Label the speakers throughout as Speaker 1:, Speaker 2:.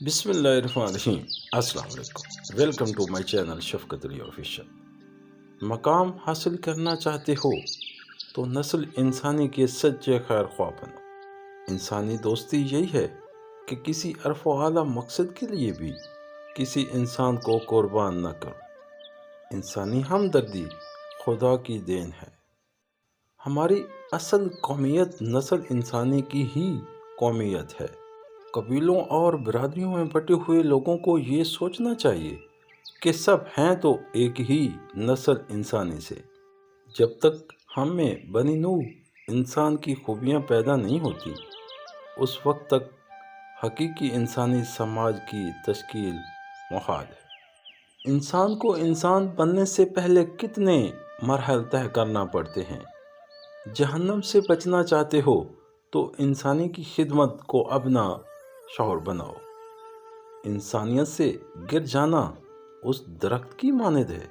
Speaker 1: بسم اللہ الرحمن الرحیم۔ السلام علیکم، ویلکم ٹو مائی چینل شفقت علی آفیشل۔ مقام حاصل کرنا چاہتے ہو تو نسل انسانی کے سچے خیر خواہ بنو۔ انسانی دوستی یہی ہے کہ کسی عرف و اعلیٰ مقصد کے لیے بھی کسی انسان کو قربان نہ کرو۔ انسانی ہمدردی خدا کی دین ہے۔ ہماری اصل قومیت نسل انسانی کی ہی قومیت ہے۔ قبیلوں اور برادریوں میں بٹے ہوئے لوگوں کو یہ سوچنا چاہیے کہ سب ہیں تو ایک ہی نسل انسانی سے۔ جب تک ہم میں بنی نوع انسان کی خوبیاں پیدا نہیں ہوتی، اس وقت تک حقیقی انسانی سماج کی تشکیل محال ہے۔ انسان کو انسان بننے سے پہلے کتنے مراحل طے کرنا پڑتے ہیں۔ جہنم سے بچنا چاہتے ہو تو انسانی کی خدمت کو اپنا شعور بناؤ۔ انسانیت سے گر جانا اس درخت کی مانند ہے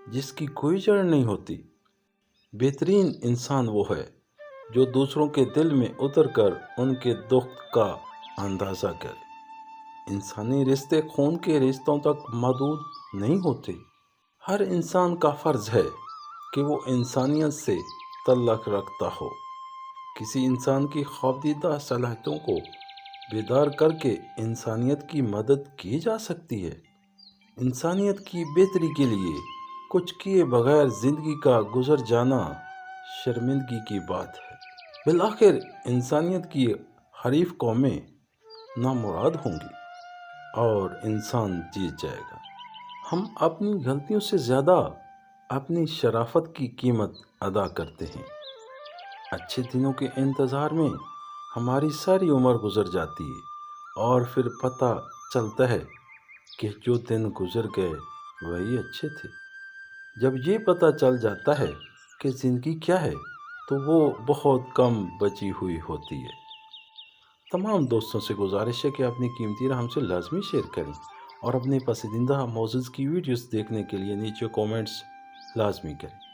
Speaker 1: جس کی کوئی جڑ نہیں ہوتی۔ بہترین انسان وہ ہے جو دوسروں کے دل میں اتر کر ان کے دکھ کا اندازہ کرے۔ انسانی رشتے خون کے رشتوں تک محدود نہیں ہوتے۔ ہر انسان کا فرض ہے کہ وہ انسانیت سے تعلق رکھتا ہو۔ کسی انسان کی خوابدیدہ صلاحیتوں کو بیدار کر کے انسانیت کی مدد کی جا سکتی ہے۔ انسانیت کی بہتری کے لیے کچھ کیے بغیر زندگی کا گزر جانا شرمندگی کی بات ہے۔ بالآخر انسانیت کی حریف قومیں نامراد ہوں گی اور انسان جیت جائے گا۔ ہم اپنی غلطیوں سے زیادہ اپنی شرافت کی قیمت ادا کرتے ہیں۔ اچھے دنوں کے انتظار میں ہماری ساری عمر گزر جاتی ہے اور پھر پتہ چلتا ہے کہ جو دن گزر گئے وہی اچھے تھے۔ جب یہ پتہ چل جاتا ہے کہ زندگی کیا ہے تو وہ بہت کم بچی ہوئی ہوتی ہے۔ تمام دوستوں سے گزارش ہے کہ اپنی قیمتی رائے ہم سے لازمی شیئر کریں اور اپنے پسندیدہ موضوع کی ویڈیوز دیکھنے کے لیے نیچے کومنٹس لازمی کریں۔